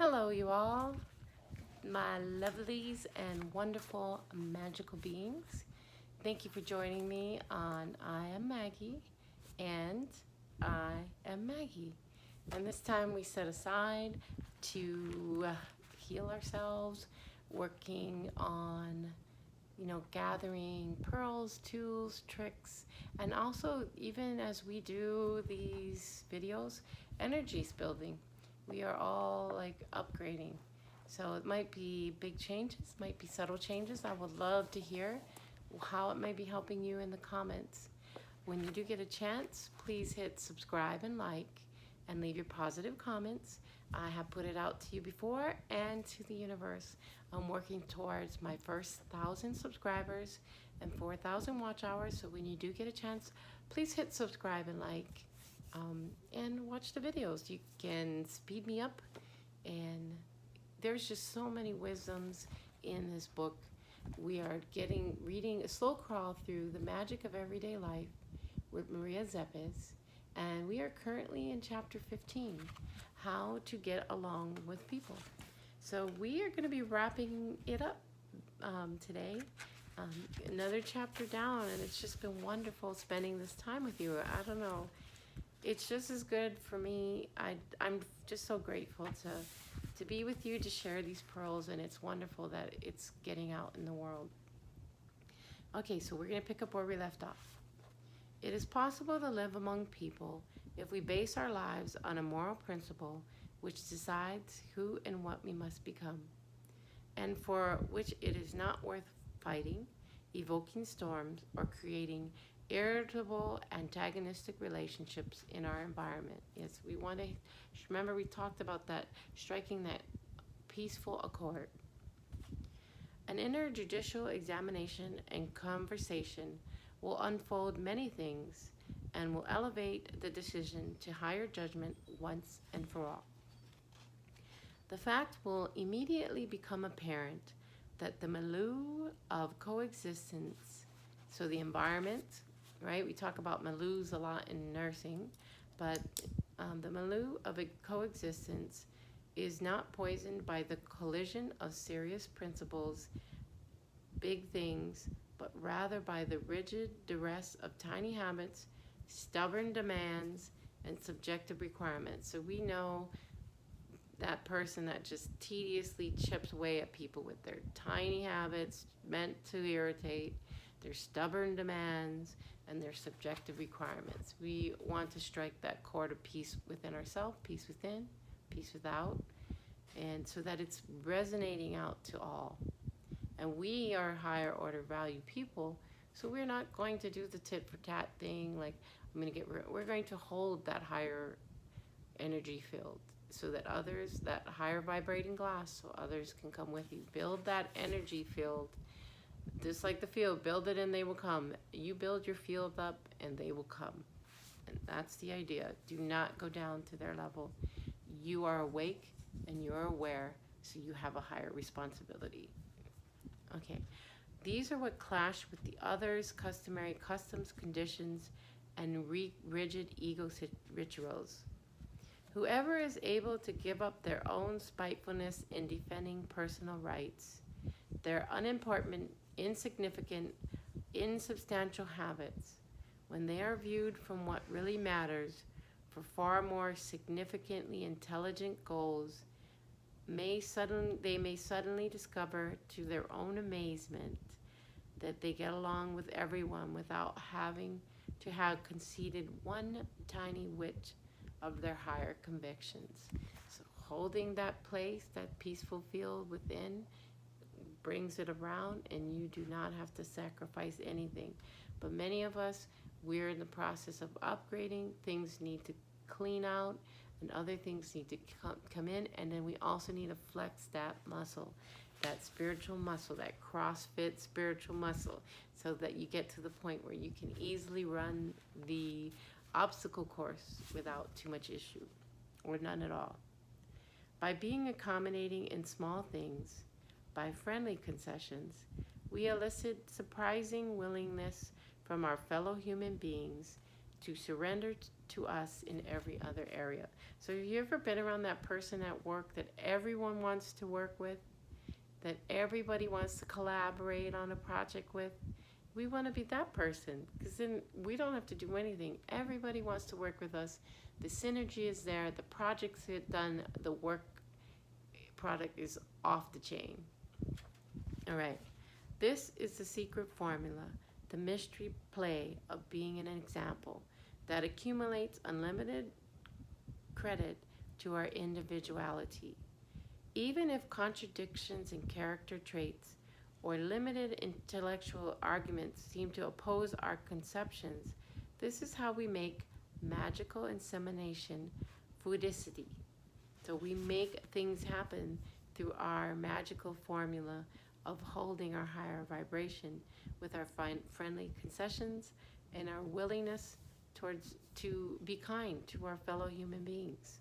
Hello, you all, my lovelies and wonderful magical beings. Thank you for joining me on I Am Maggie and I Am Maggie. And this time we set aside to heal ourselves, working on gathering pearls, tools, tricks, and also even as we do these videos, energies building. We are all like upgrading. So it might be big changes, might be subtle changes. I would love to hear how it may be helping you in the comments. When you do get a chance, please hit subscribe and like and leave your positive comments. I have put it out to you before and to the universe. I'm working towards my first 1,000 subscribers and 4,000 watch hours. So when you do get a chance, please hit subscribe and like and watch the videos. You can speed me up, and there's just so many wisdoms in this book. We are reading a slow crawl through the magic of everyday life with Maria Szepes, and we are currently in chapter 15, how to get along with people. So we are going to be wrapping it up today. Another chapter down, and it's just been wonderful spending this time with you. I don't know, it's just as good for me. I'm just so grateful to be with you, to share these pearls, and it's wonderful that it's getting out in the world. Okay, so we're going to pick up where we left off. It is possible to live among people if we base our lives on a moral principle which decides who and what we must become, and for which it is not worth fighting, evoking storms, or creating irritable, antagonistic relationships in our environment. Yes, we want to remember we talked about that, striking that peaceful accord. An inner judicial examination and conversation will unfold many things and will elevate the decision to higher judgment once and for all. The fact will immediately become apparent that the milieu of coexistence, so the environment, right? We talk about milieus a lot in nursing, but the milieu of a coexistence is not poisoned by the collision of serious principles, big things, but rather by the rigid duress of tiny habits, stubborn demands, and subjective requirements. So we know that person that just tediously chips away at people with their tiny habits meant to irritate, their stubborn demands, and their subjective requirements. We want to strike that chord of peace within ourselves, peace within, peace without, and so that it's resonating out to all. And we are higher order value people, so we're not going to do the tit for tat thing, like we're going to hold that higher energy field so that others, that higher vibrating glass, so others can come with you. Build that energy field, just like the field, build it and they will come. You build your field up and they will come. And that's the idea. Do not go down to their level. You are awake and you're aware, so you have a higher responsibility. Okay, these are what clash with the others' customary customs, conditions, and rigid ego rituals. Whoever is able to give up their own spitefulness in defending personal rights, their unimportant, insignificant, insubstantial habits, when they are viewed from what really matters for far more significantly intelligent goals, they may suddenly discover to their own amazement that they get along with everyone without having to have conceded one tiny whit of their higher convictions. So holding that place, that peaceful field within, brings it around, and you do not have to sacrifice anything. But many of us, we're in the process of upgrading. Things need to clean out, and other things need to come in, and then we also need to flex that muscle, that spiritual muscle, that CrossFit spiritual muscle, so that you get to the point where you can easily run the obstacle course without too much issue, or none at all. By being accommodating in small things, by friendly concessions, we elicit surprising willingness from our fellow human beings to surrender to us in every other area. So have you ever been around that person at work that everyone wants to work with, that everybody wants to collaborate on a project with? We want to be that person, because then we don't have to do anything. Everybody wants to work with us. The synergy is there. The projects get done. The work product is off the chain. All right. This is the secret formula, the mystery play of being an example that accumulates unlimited credit to our individuality. Even if contradictions in character traits or limited intellectual arguments seem to oppose our conceptions, this is how we make magical insemination fluidicity. So we make things happen through our magical formula of holding our higher vibration with our friendly concessions and our willingness to be kind to our fellow human beings.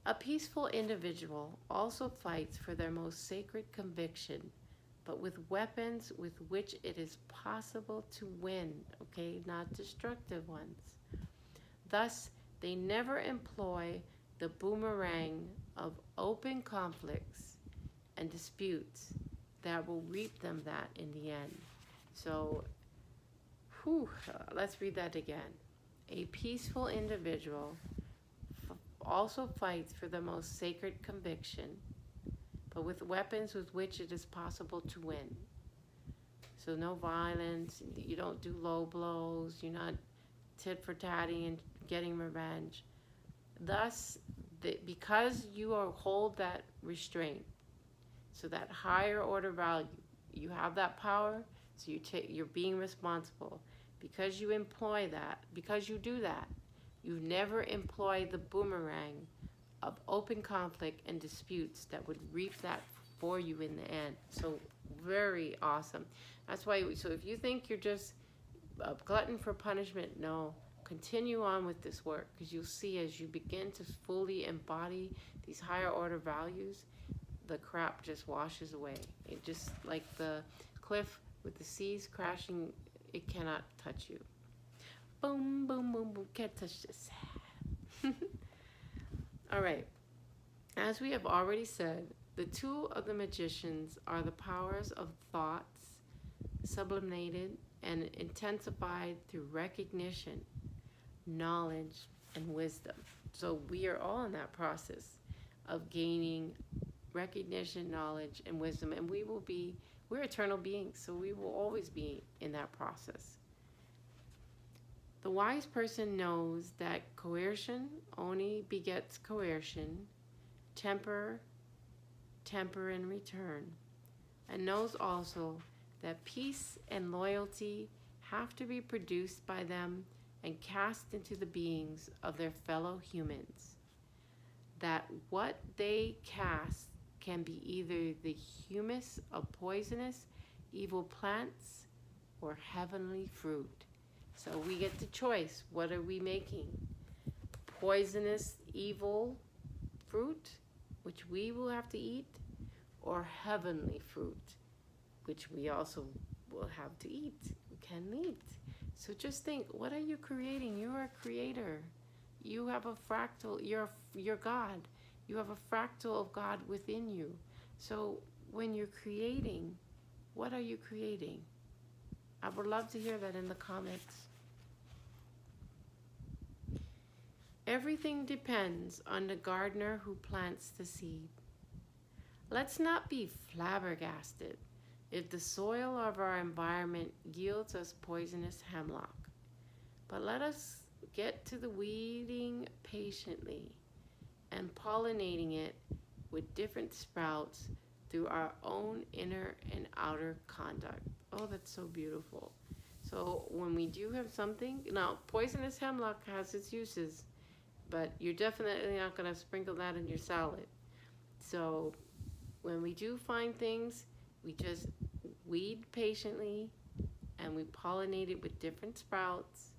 A peaceful individual also fights for their most sacred conviction, but with weapons with which it is possible to win, okay, not destructive ones. Thus, they never employ the boomerang of open conflicts and disputes that will reap them that in the end. So, let's read that again. A peaceful individual also fights for the most sacred conviction, but with weapons with which it is possible to win. So no violence, you don't do low blows, you're not tit for tatting and getting revenge. Thus, because you hold that restraint, so that higher order value, you have that power, so you're being responsible. Because you employ that, because you do that, you never employ the boomerang of open conflict and disputes that would reap that for you in the end. So very awesome. That's why, so if you think you're just a glutton for punishment, no, continue on with this work, because you'll see as you begin to fully embody these higher order values, the crap just washes away. It just, like the cliff with the seas crashing, it cannot touch you. Boom, boom, boom, boom, can't touch this. All right. As we have already said, the tool of the magicians are the powers of thoughts, sublimated and intensified through recognition, knowledge, and wisdom. So we are all in that process of gaining recognition, knowledge, and wisdom, and we're eternal beings, so we will always be in that process. The wise person knows that coercion only begets coercion, temper in return, and knows also that peace and loyalty have to be produced by them and cast into the beings of their fellow humans. That what they cast can be either the humus of poisonous, evil plants or heavenly fruit. So we get the choice. What are we making? Poisonous, evil fruit, which we will have to eat, or heavenly fruit, which we also will have to eat, can eat. So just think, what are you creating? You are a creator. You have a fractal, you're God. You have a fractal of God within you. So when you're creating, what are you creating? I would love to hear that in the comments. Everything depends on the gardener who plants the seed. Let's not be flabbergasted if the soil of our environment yields us poisonous hemlock, but let us get to the weeding patiently and pollinating it with different sprouts through our own inner and outer conduct. Oh, that's so beautiful. So when we do have something, now poisonous hemlock has its uses, but you're definitely not going to sprinkle that in your salad. So when we do find things, we just weed patiently and we pollinate it with different sprouts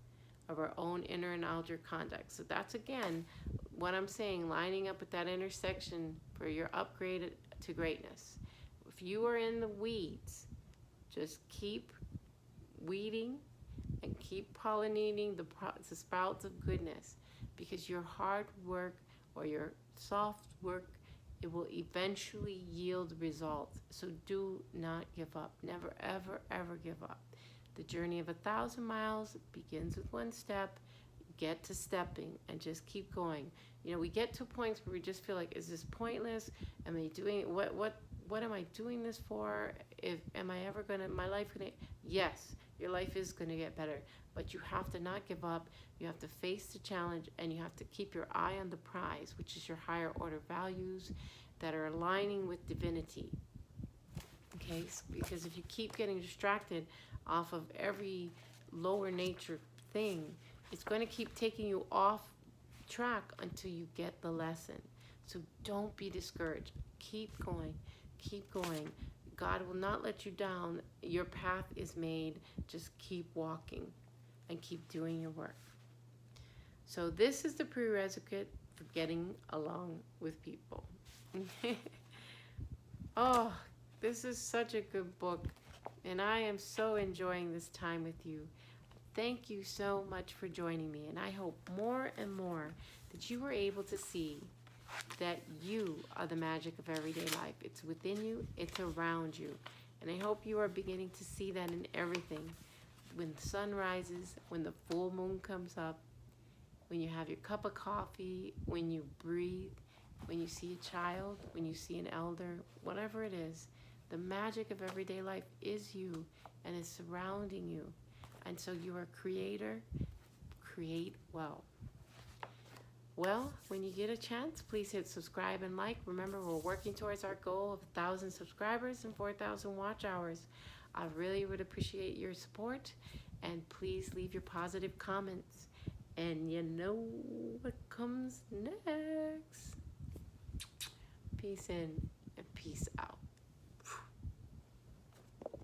of our own inner and outer conduct. So that's, again, what I'm saying, lining up with that intersection for your upgrade to greatness. If you are in the weeds, just keep weeding, and keep pollinating the sprouts of goodness, because your hard work or your soft work, it will eventually yield results. So do not give up. Never, ever, ever give up. The journey of 1,000 miles begins with one step. Get to stepping and just keep going. You know, we get to points where we just feel like, is this pointless? Am I doing what am I doing this for? Am I ever gonna, my life gonna? Yes, your life is gonna get better, but you have to not give up. You have to face the challenge, and you have to keep your eye on the prize, which is your higher order values that are aligning with divinity. Okay, so, because if you keep getting distracted off of every lower nature thing, it's going to keep taking you off track until you get the lesson. So don't be discouraged. Keep going. Keep going. God will not let you down. Your path is made. Just keep walking and keep doing your work. So this is the prerequisite for getting along with people. Oh, this is such a good book, and I am so enjoying this time with you. Thank you so much for joining me, and I hope more and more that you were able to see that you are the magic of everyday life. It's within you, it's around you, and I hope you are beginning to see that in everything. When the sun rises, when the full moon comes up, when you have your cup of coffee, when you breathe, when you see a child, when you see an elder, whatever it is, the magic of everyday life is you and is surrounding you. And so you are a creator. Create well. Well, when you get a chance, please hit subscribe and like. Remember, we're working towards our goal of 1,000 subscribers and 4,000 watch hours. I really would appreciate your support. And please leave your positive comments. And you know what comes next. Peace in and peace out.